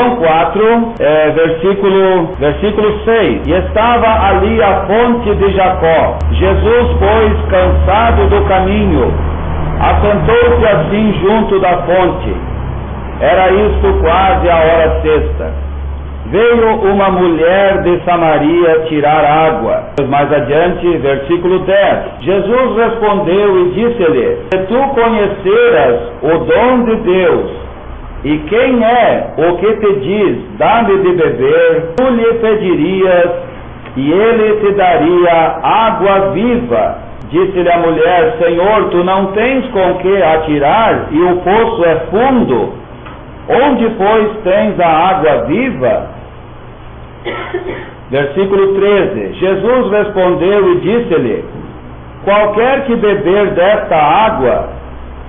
João 4, versículo 6. E estava ali a fonte de Jacó. Jesus, pois, cansado do caminho, assentou-se assim junto da fonte. Era isto quase a hora sexta. Veio uma mulher de Samaria tirar água. Mais adiante, versículo 10. Jesus respondeu e disse-lhe: Se tu conheceras o dom de Deus, e quem é o que te diz, dá-me de beber, tu lhe pedirias, e ele te daria água viva. Disse-lhe a mulher: Senhor, tu não tens com que atirar, e o poço é fundo. Onde, pois, tens a água viva? Versículo 13. Jesus respondeu e disse-lhe: Qualquer que beber desta água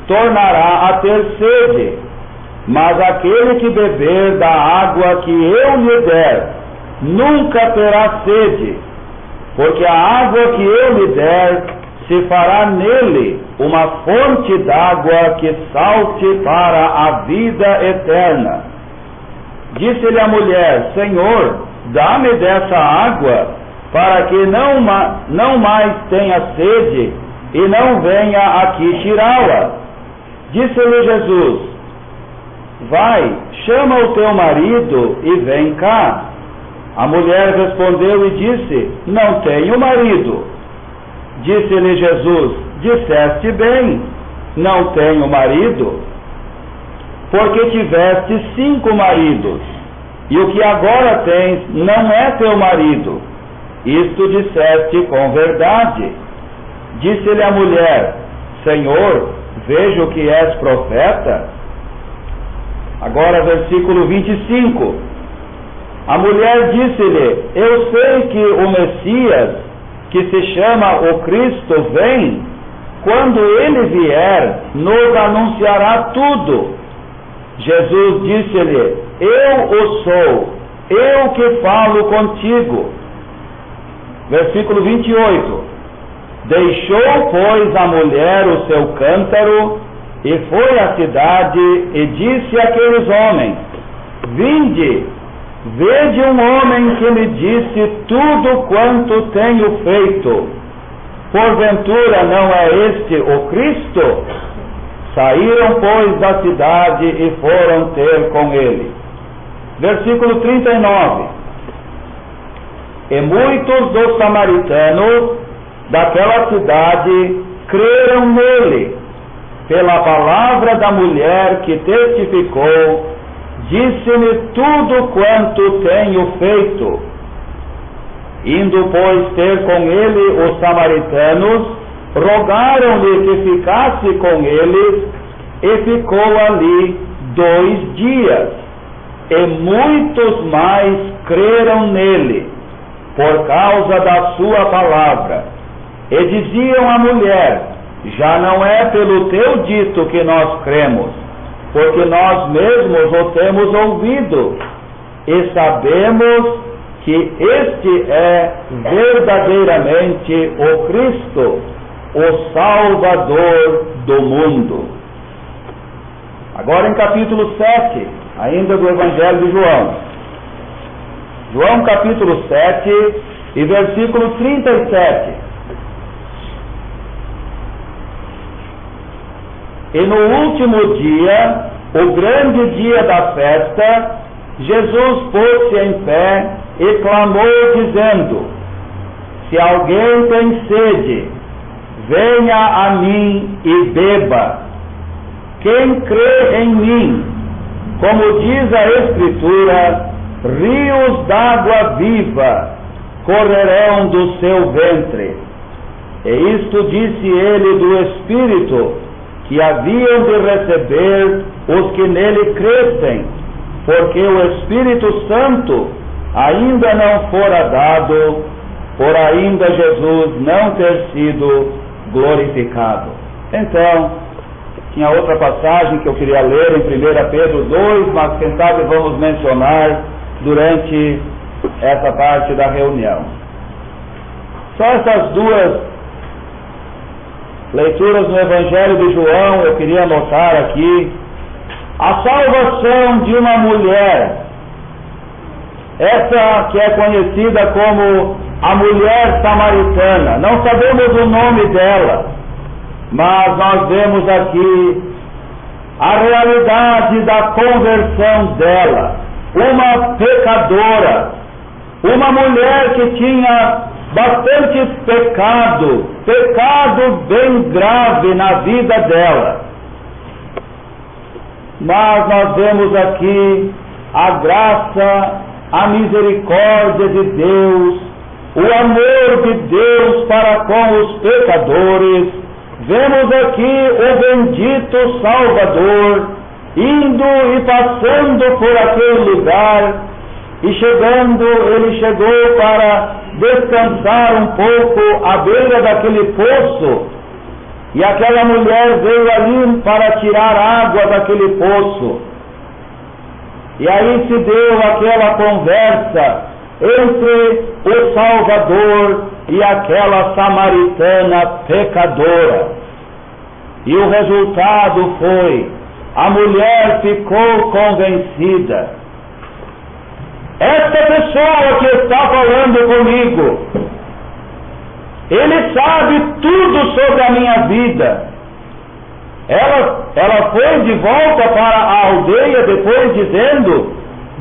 tornará a ter sede, mas aquele que beber da água que eu lhe der nunca terá sede, porque a água que eu lhe der se fará nele uma fonte d'água que salte para a vida eterna. Disse-lhe a mulher: Senhor, dá-me dessa água, para que não mais tenha sede, e não venha aqui tirá-la. Disse-lhe Jesus: Vai, chama o teu marido e vem cá. A mulher respondeu e disse: Não tenho marido. Disse-lhe Jesus: Disseste bem, não tenho marido, porque tiveste 5 maridos, e o que agora tens não é teu marido. Isto disseste com verdade. Disse-lhe a mulher: Senhor, vejo que és profeta. Agora versículo 25. A mulher disse-lhe: Eu sei que o Messias, que se chama o Cristo, vem. Quando ele vier, nos anunciará tudo. Jesus disse-lhe: Eu o sou, eu que falo contigo. Versículo 28. Deixou, pois, a mulher o seu cântaro e foi à cidade e disse àqueles homens: Vinde, vede um homem que me disse tudo quanto tenho feito. Porventura não é este o Cristo? Saíram, pois, da cidade e foram ter com ele. Versículo 39. E muitos dos samaritanos daquela cidade creram nele, pela palavra da mulher que testificou: Disse-me tudo quanto tenho feito. Indo, pois, ter com ele os samaritanos, rogaram-lhe que ficasse com eles, e ficou ali 2 dias. E muitos mais creram nele, por causa da sua palavra. E diziam à mulher: Já não é pelo teu dito que nós cremos, porque nós mesmos o temos ouvido, e sabemos que este é verdadeiramente o Cristo, o Salvador do mundo. Agora em capítulo 7, ainda do Evangelho de João. João capítulo 7 e versículo 37. E no último dia, o grande dia da festa, Jesus pôs-se em pé e clamou, dizendo: Se alguém tem sede, venha a mim e beba. Quem crê em mim, como diz a Escritura, rios d'água viva correrão do seu ventre. E isto disse ele do Espírito, que haviam de receber os que nele crescem, porque o Espírito Santo ainda não fora dado, por ainda Jesus não ter sido glorificado. Então, tinha outra passagem que eu queria ler em 1 Pedro 2, mas quem sabe vamos mencionar durante essa parte da reunião. Só essas 2 leituras no Evangelho de João eu queria anotar aqui. A salvação de uma mulher essa que é conhecida como a mulher samaritana. Não sabemos o nome dela, mas nós vemos aqui a realidade da conversão dela. Uma pecadora, uma mulher que tinha bastante pecado bem grave na vida dela. Mas nós vemos aqui a graça, a misericórdia de Deus, o amor de Deus para com os pecadores. Vemos aqui o bendito Salvador indo e passando por aquele lugar, e chegando, ele chegou para descansar um pouco à beira daquele poço, e aquela mulher veio ali para tirar água daquele poço. E aí se deu aquela conversa entre o Salvador e aquela samaritana pecadora. E o resultado foi: a mulher ficou convencida. Esta pessoa que está falando comigo, ele sabe tudo sobre a minha vida. Ela foi de volta para a aldeia depois dizendo: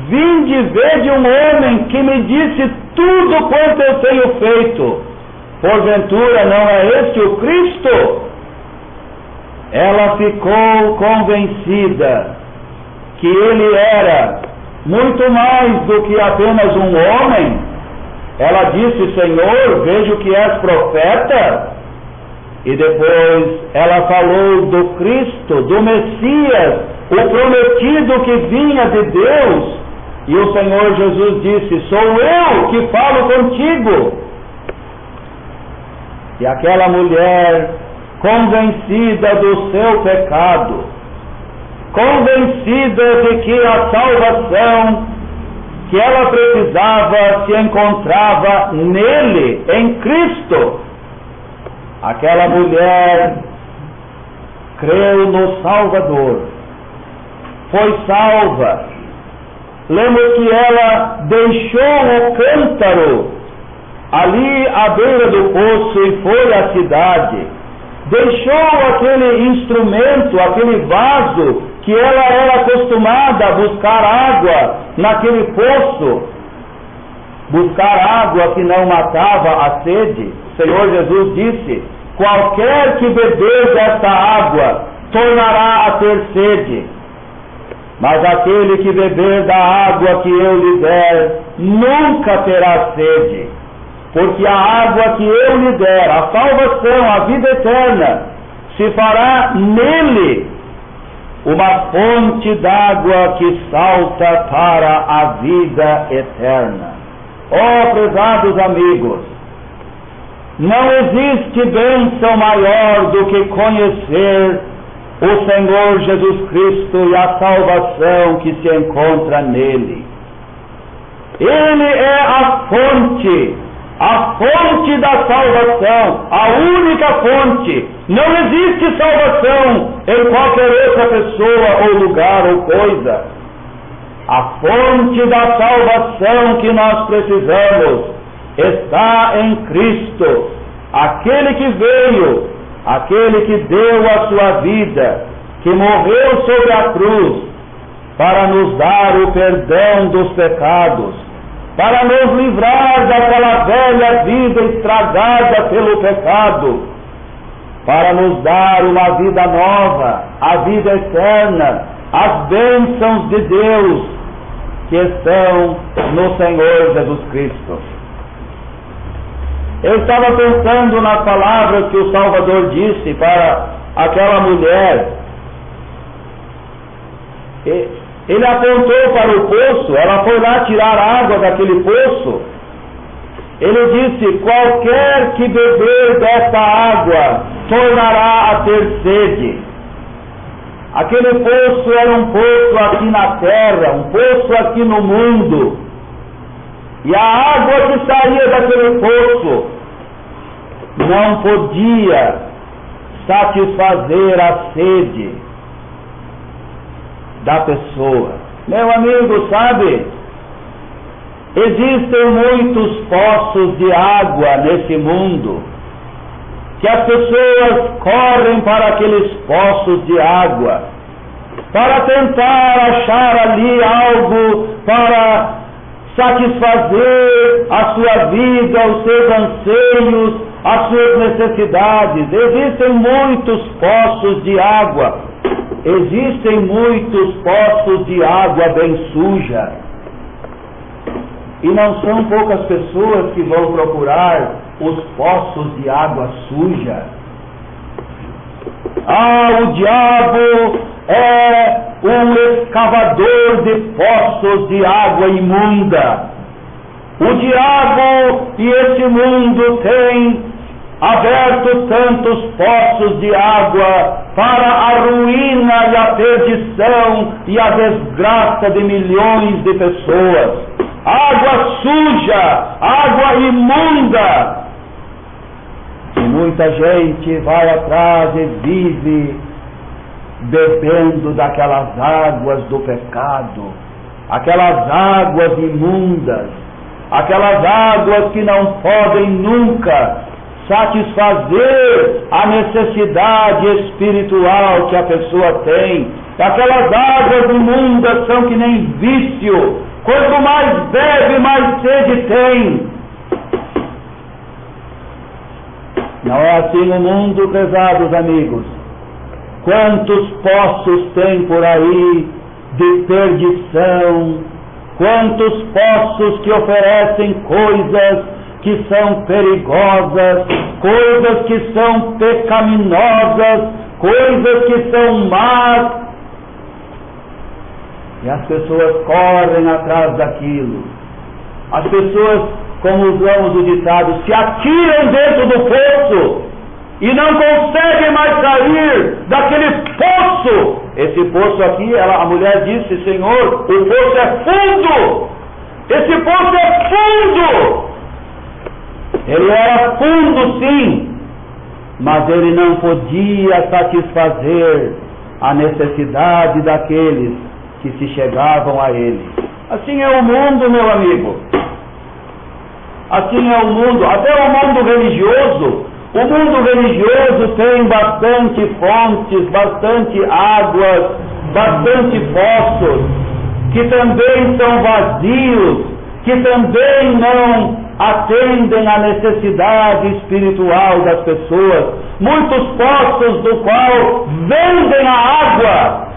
vinde ver de um homem que me disse tudo quanto eu tenho feito. Porventura não é este o Cristo? Ela ficou convencida que ele era muito mais do que apenas um homem. Ela disse: Senhor, vejo que és profeta. E depois ela falou do Cristo, do Messias, o prometido que vinha de Deus. E o Senhor Jesus disse: sou eu que falo contigo. E aquela mulher, convencida do seu pecado, convencida de que a salvação que ela precisava se encontrava nele, em Cristo, aquela mulher creu no Salvador, foi salva. Lemos que ela deixou o cântaro ali à beira do poço e foi à cidade. Deixou aquele instrumento, aquele vaso que ela era acostumada a buscar água naquele poço, buscar água que não matava a sede. O Senhor Jesus disse: qualquer que beber desta água tornará a ter sede, mas aquele que beber da água que eu lhe der nunca terá sede, porque a água que eu lhe der, a salvação, a vida eterna, se fará nele uma fonte d'água que salta para a vida eterna. Oh, prezados amigos, não existe bênção maior do que conhecer o Senhor Jesus Cristo e a salvação que se encontra nele. Ele é a fonte da salvação, a única fonte. Não existe salvação em qualquer outra pessoa ou lugar ou coisa. A fonte da salvação que nós precisamos está em Cristo, aquele que veio, aquele que deu a sua vida, que morreu sobre a cruz para nos dar o perdão dos pecados, para nos livrar daquela velha vida estragada pelo pecado, para nos dar uma vida nova, a vida eterna, as bênçãos de Deus que estão no Senhor Jesus Cristo. Eu estava pensando nas palavras que o Salvador disse para aquela mulher. Ele apontou para o poço, ela foi lá tirar água daquele poço. Ele disse: qualquer que beber desta água tornará a ter sede. Aquele poço era um poço aqui na terra, um poço aqui no mundo. E a água que saía daquele poço não podia satisfazer a sede da pessoa. Meu amigo, sabe, Existem muitos poços de água nesse mundo, que as pessoas correm para aqueles poços de água, para tentar achar ali algo para satisfazer a sua vida, os seus anseios, as suas necessidades. Existem muitos poços de água, existem muitos poços de água bem suja, e não são poucas pessoas que vão procurar os poços de água suja. O diabo é um escavador de poços de água imunda. O diabo e esse mundo têm aberto tantos poços de água para a ruína e a perdição e a desgraça de milhões de pessoas. Água suja, água imunda. E muita gente vai atrás e vive bebendo daquelas águas do pecado, aquelas águas imundas, aquelas águas que não podem nunca satisfazer a necessidade espiritual que a pessoa tem. Aquelas águas imundas são que nem vício, quanto mais bebe, mais sede tem. Não é assim o mundo, prezados amigos. Quantos poços tem por aí de perdição, quantos poços que oferecem coisas que são perigosas, coisas que são pecaminosas, coisas que são más, e as pessoas correm atrás daquilo. As pessoas, como usamos o ditado, se atiram dentro do poço e não conseguem mais sair daquele poço. Esse poço aqui, a mulher disse: Senhor, o poço é fundo, esse poço é fundo. Ele era fundo, sim, mas ele não podia satisfazer a necessidade daqueles que se chegavam a ele. Assim é o mundo, meu amigo. Assim é o mundo, até o mundo religioso. O mundo religioso tem bastante fontes, bastante águas, bastante poços, que também são vazios, que também não atendem à necessidade espiritual das pessoas. Muitos poços do qual vendem a água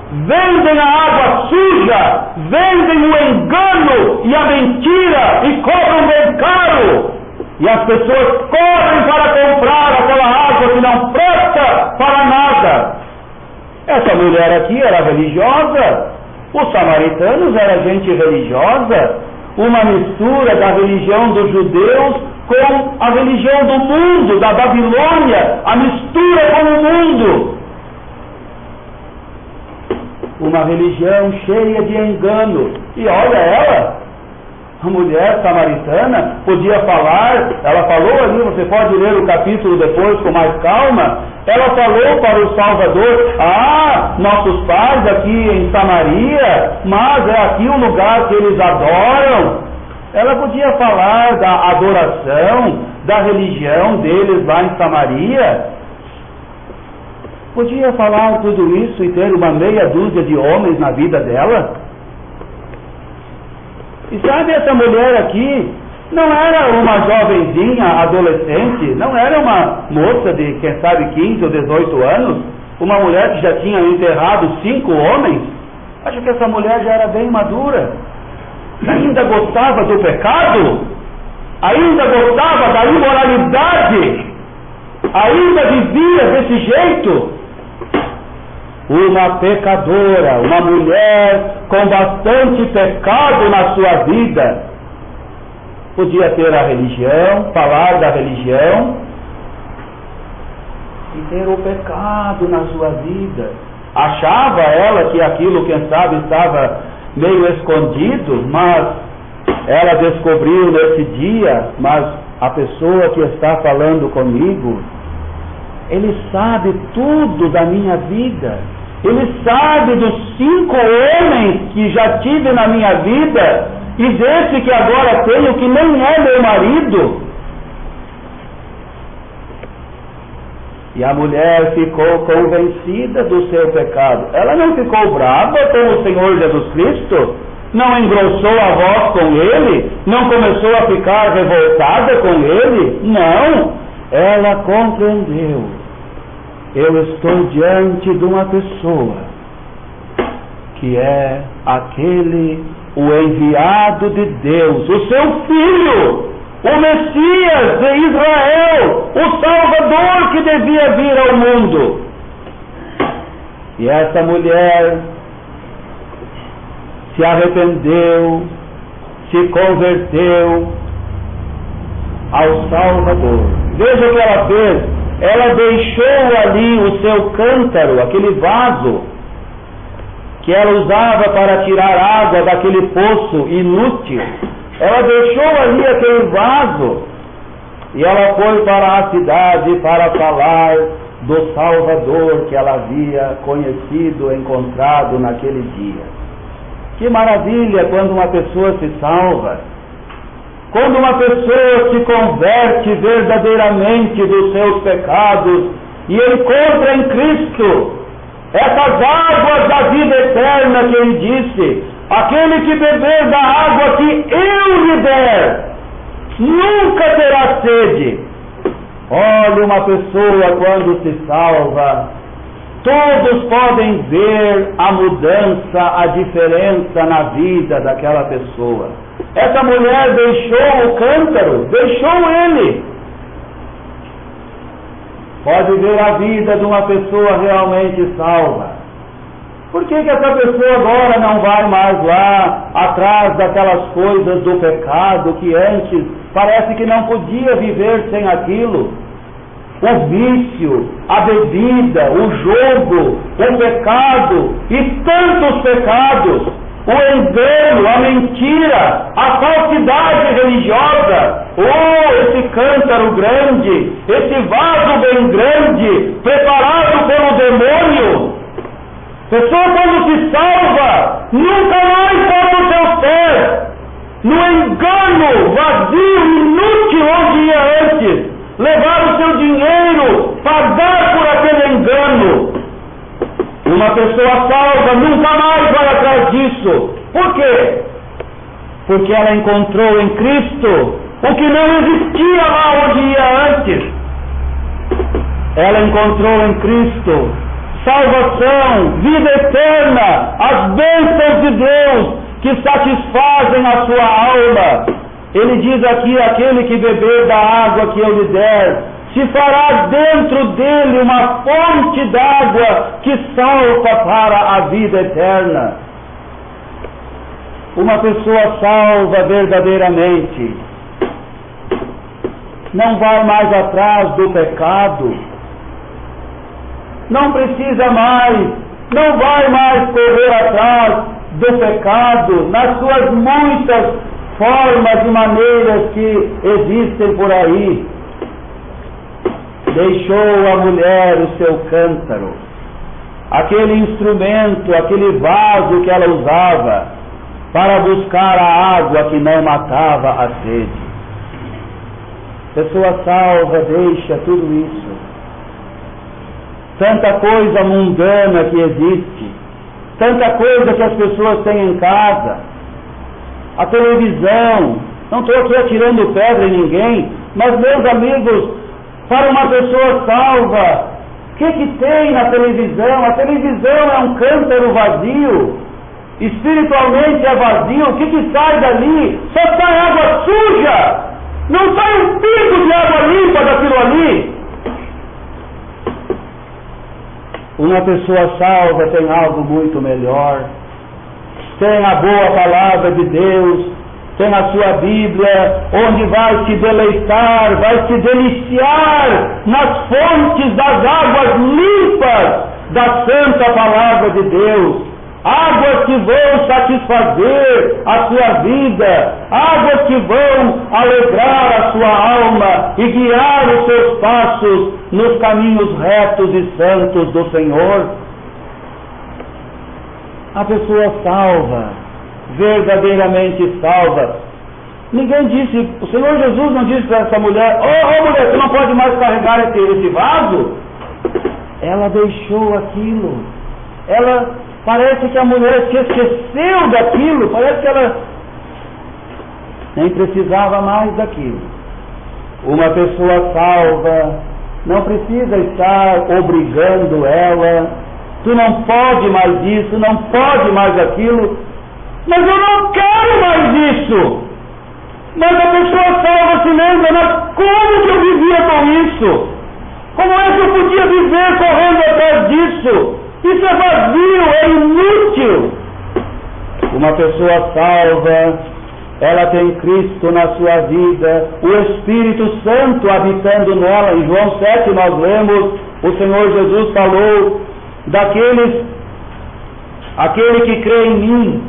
suja, vendem o engano e a mentira e cobram bem caro. E as pessoas correm para comprar aquela água que não presta para nada. Essa mulher aqui era religiosa, os samaritanos eram gente religiosa, uma mistura da religião dos judeus com a religião do mundo, da Babilônia, a mistura com o mundo. Uma religião cheia de engano. E olha ela, a mulher samaritana, podia falar, ela falou ali, você pode ler o capítulo depois com mais calma, ela falou para o Salvador: nossos pais aqui em Samaria, mas é aqui o lugar que eles adoram. Ela podia falar da adoração, da religião deles lá em Samaria. Podia falar tudo isso e ter uma meia dúzia de homens na vida dela. E sabe, essa mulher aqui não era uma jovenzinha, adolescente, não era uma moça de, quem sabe, 15 ou 18 anos, uma mulher que já tinha enterrado 5 homens. Acho que essa mulher já era bem madura. Ainda gostava do pecado, ainda gostava da imoralidade, ainda vivia desse jeito. Uma pecadora, uma mulher com bastante pecado na sua vida, podia ter a religião, falar da religião e ter o pecado na sua vida. Achava ela que aquilo, quem sabe, estava meio escondido, mas ela descobriu nesse dia: mas a pessoa que está falando comigo, ele sabe tudo da minha vida, Ele sabe dos 5 homens que já tive na minha vida e desse que agora tenho que nem é meu marido. E a mulher ficou convencida do seu pecado. Ela não ficou brava com o Senhor Jesus Cristo, não engrossou a voz com ele, não começou a ficar revoltada com ele, não. Ela compreendeu. Eu estou diante de uma pessoa que é aquele, o enviado de Deus, o seu filho, o Messias de Israel, o Salvador que devia vir ao mundo. E essa mulher se arrependeu, se converteu ao Salvador. Veja o que ela fez. Ela deixou ali o seu cântaro, aquele vaso que ela usava para tirar água daquele poço inútil. Ela deixou ali aquele vaso e ela foi para a cidade para falar do Salvador que ela havia conhecido, encontrado naquele dia. Que maravilha quando uma pessoa se salva, quando uma pessoa se converte verdadeiramente dos seus pecados e encontra em Cristo essas águas da vida eterna que ele disse: aquele que beber da água que eu lhe der, nunca terá sede. Olha, uma pessoa quando se salva, todos podem ver a mudança, a diferença na vida daquela pessoa. Essa mulher deixou o cântaro, deixou ele. Pode ver a vida de uma pessoa realmente salva. Por que essa pessoa agora não vai mais lá atrás daquelas coisas do pecado que antes parece que não podia viver sem aquilo? O vício, a bebida, o jogo, o pecado e tantos pecados, o engano, a mentira, a falsidade religiosa. Oh, esse cântaro grande, esse vaso bem grande, preparado pelo demônio. Pessoa quando se salva, nunca mais bota os seus pés no engano vazio, inútil onde ia antes, levar o seu dinheiro, pagar por aquele engano. Uma pessoa salva nunca mais vai atrás disso. Por quê? Porque ela encontrou em Cristo o que não existia lá onde ia antes. Ela encontrou em Cristo salvação, vida eterna, as bênçãos de Deus que satisfazem a sua alma. Ele diz aqui: aquele que beber da água que eu lhe der, se fará dentro dele uma fonte d'água que salta para a vida eterna. Uma pessoa salva verdadeiramente não vai mais atrás do pecado, não precisa mais, não vai mais correr atrás do pecado nas suas muitas formas e maneiras que existem por aí. Deixou a mulher o seu cântaro, aquele instrumento, aquele vaso que ela usava para buscar a água que não matava a sede. Pessoa salva deixa tudo isso. Tanta coisa mundana que existe, tanta coisa que as pessoas têm em casa, a televisão. Não estou aqui atirando pedra em ninguém, mas, meus amigos, para uma pessoa salva, o que tem na televisão? A televisão é um cântaro vazio, espiritualmente é vazio. O que sai dali? Só sai água suja, não sai um pingo de água limpa daquilo ali. Uma pessoa salva tem algo muito melhor, tem a boa palavra de Deus, tem a sua Bíblia, onde vai se deleitar, vai se deliciar nas fontes das águas limpas da santa palavra de Deus. Águas que vão satisfazer a sua vida, águas que vão alegrar a sua alma e guiar os seus passos nos caminhos retos e santos do Senhor. a pessoa salva, verdadeiramente salva. Ninguém disse, o Senhor Jesus não disse para essa mulher: oh mulher, você não pode mais carregar esse vaso. Ela deixou aquilo. Parece que a mulher se esqueceu daquilo, parece que ela nem precisava mais daquilo. Uma pessoa salva não precisa estar obrigando ela: tu não pode mais isso, não pode mais aquilo. Mas eu não quero mais isso. Mas a pessoa salva se lembra: mas como que eu vivia com isso? Como é que eu podia viver correndo atrás disso? Isso é vazio, é inútil. Uma pessoa salva, ela tem Cristo na sua vida, o Espírito Santo habitando nela. Em João 7 nós lemos, o Senhor Jesus falou aquele que crê em mim,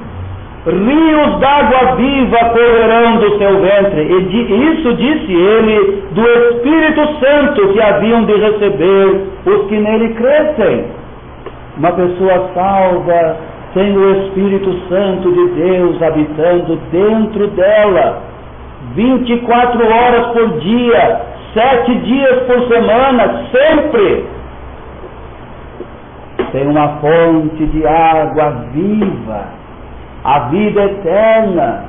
rios d'água viva correrão do seu ventre. E isso disse ele do Espírito Santo que haviam de receber os que nele crescem. Uma pessoa salva tem o Espírito Santo de Deus habitando dentro dela, 24 horas por dia, 7 dias por semana, sempre. Tem uma fonte de água viva, a vida eterna.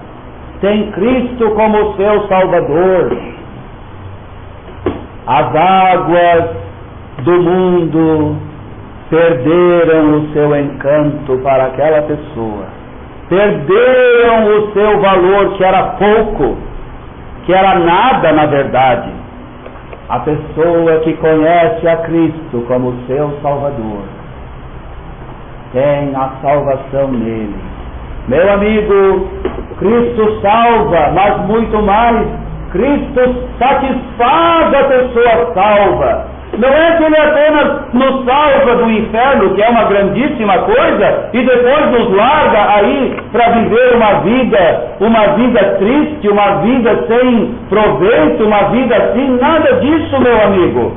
Tem Cristo como seu Salvador. As águas do mundo perderam o seu encanto para aquela pessoa, perderam o seu valor, que era pouco, que era nada na verdade. A pessoa que conhece a Cristo como seu Salvador tem a salvação nele. Meu amigo, Cristo salva, mas muito mais, Cristo satisfaz a pessoa salva. Não é que Ele apenas nos salva do inferno, que é uma grandíssima coisa, e depois nos larga aí para viver uma vida triste, uma vida sem proveito, uma vida assim. Nada disso, meu amigo.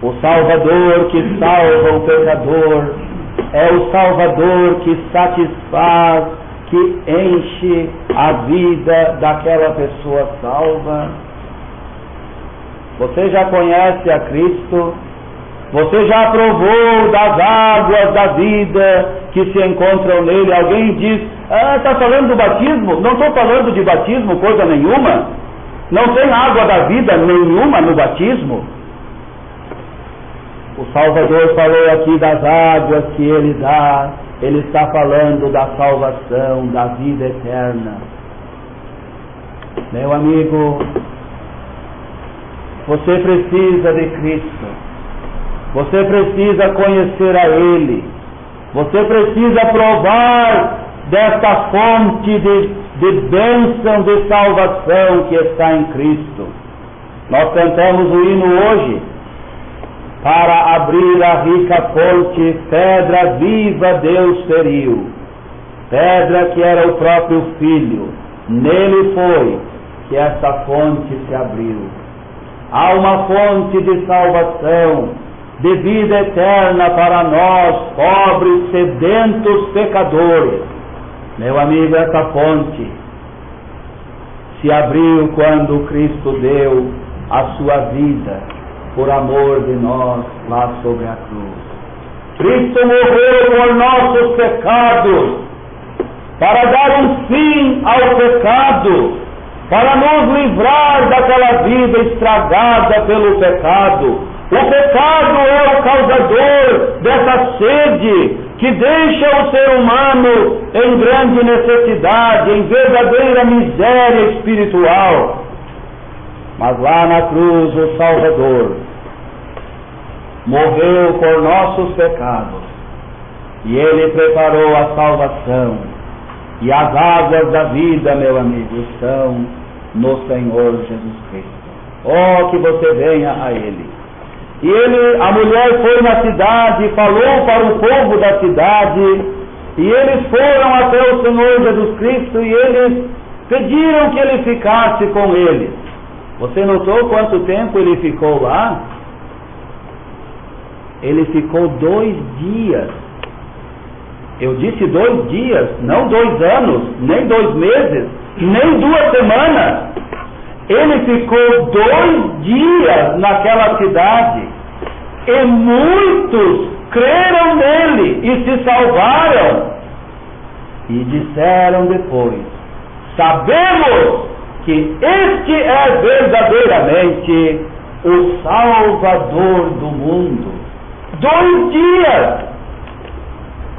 O Salvador que salva o pecador é o Salvador que satisfaz, que enche a vida daquela pessoa salva. Você já conhece a Cristo? Você já provou das águas da vida que se encontram nele? Alguém diz: está falando do batismo? Não estou falando de batismo, coisa nenhuma. Não tem água da vida nenhuma no batismo. O Salvador falou aqui das águas que Ele dá. Ele está falando da salvação, da vida eterna. Meu amigo, você precisa de Cristo. Você precisa conhecer a Ele. Você precisa provar desta fonte de bênção, de salvação que está em Cristo. Nós cantamos o hino hoje: para abrir a rica fonte, pedra viva Deus feriu. Pedra que era o próprio Filho. Nele foi que esta fonte se abriu. Há uma fonte de salvação, de vida eterna para nós, pobres, sedentos pecadores. Meu amigo, essa fonte se abriu quando Cristo deu a sua vida por amor de nós lá sobre a cruz. Cristo morreu por nossos pecados, para dar um fim ao pecado, para nos livrar daquela vida estragada pelo pecado. O pecado é o causador dessa sede que deixa o ser humano em grande necessidade, em verdadeira miséria espiritual. Mas lá na cruz o Salvador morreu por nossos pecados e Ele preparou a salvação. E as águas da vida, meu amigo, estão no Senhor Jesus Cristo. Oh, que você venha a Ele. E a mulher foi na cidade, falou para o povo da cidade, e eles foram até o Senhor Jesus Cristo e eles pediram que Ele ficasse com eles. Você notou quanto tempo Ele ficou lá? Ele ficou 2 dias. Eu disse 2 dias, não 2 anos, nem 2 meses, nem 2 semanas. Ele ficou 2 dias naquela cidade, e muitos creram nele e se salvaram. E disseram depois: sabemos que este é verdadeiramente o Salvador do mundo. 2 dias!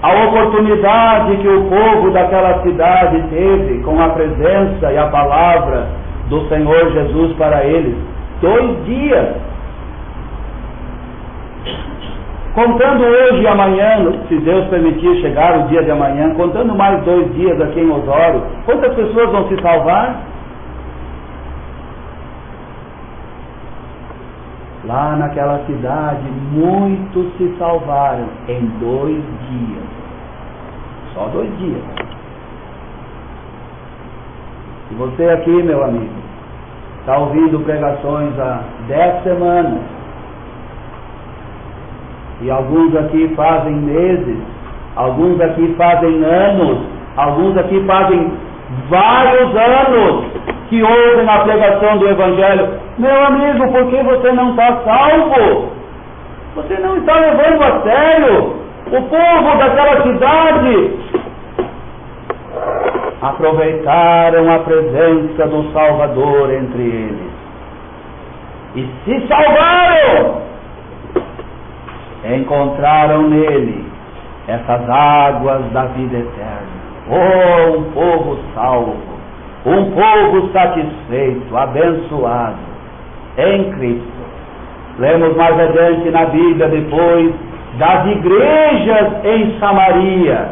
A oportunidade que o povo daquela cidade teve com a presença e a palavra do Senhor Jesus para eles. 2 dias. Contando hoje e amanhã, se Deus permitir chegar o dia de amanhã, contando mais 2 dias aqui em Osório, quantas pessoas vão se salvar? Lá naquela cidade, muitos se salvaram em 2 dias. Só 2 dias. E você aqui, meu amigo, está ouvindo pregações há 10 semanas. E alguns aqui fazem meses, alguns aqui fazem anos, alguns aqui fazem vários anos que ouvem a pregação do Evangelho. Meu amigo, por que você não está salvo? Você não está levando a sério o povo daquela cidade. Aproveitaram a presença do Salvador entre eles e se salvaram. Encontraram nele essas águas da vida eterna. Oh, um povo salvo, um povo satisfeito, abençoado em Cristo. Lemos mais adiante na Bíblia depois das igrejas em Samaria.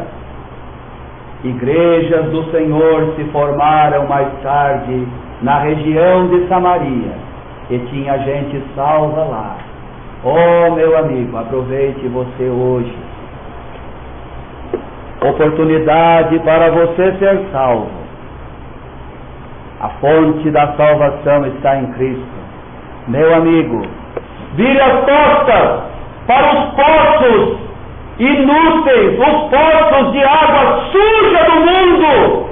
Igrejas do Senhor se formaram mais tarde na região de Samaria, e tinha gente salva lá. Oh, meu amigo, aproveite você hoje. Oportunidade para você ser salvo. A fonte da salvação está em Cristo. Meu amigo, vire as costas para os poços inúteis, os poços de água suja do mundo,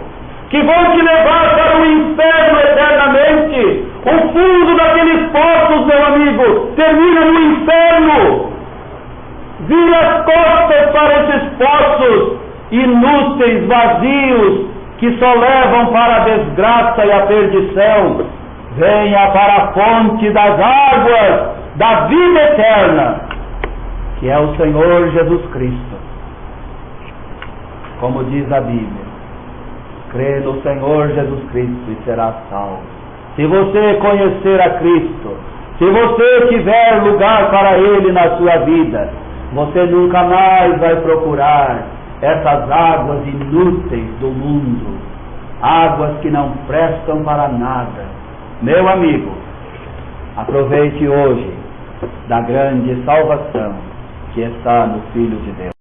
que vão te levar para o inferno eternamente. O fundo daqueles poços, meu amigo, termina no inferno. Vire as costas para esses poços inúteis, vazios, que só levam para a desgraça e a perdição. Venha para a fonte das águas da vida eterna, que é o Senhor Jesus Cristo. Como diz a Bíblia, crê no Senhor Jesus Cristo e será salvo. Se você conhecer a Cristo, se você tiver lugar para Ele na sua vida, você nunca mais vai procurar essas águas inúteis do mundo, águas que não prestam para nada. Meu amigo, aproveite hoje da grande salvação que está no Filho de Deus.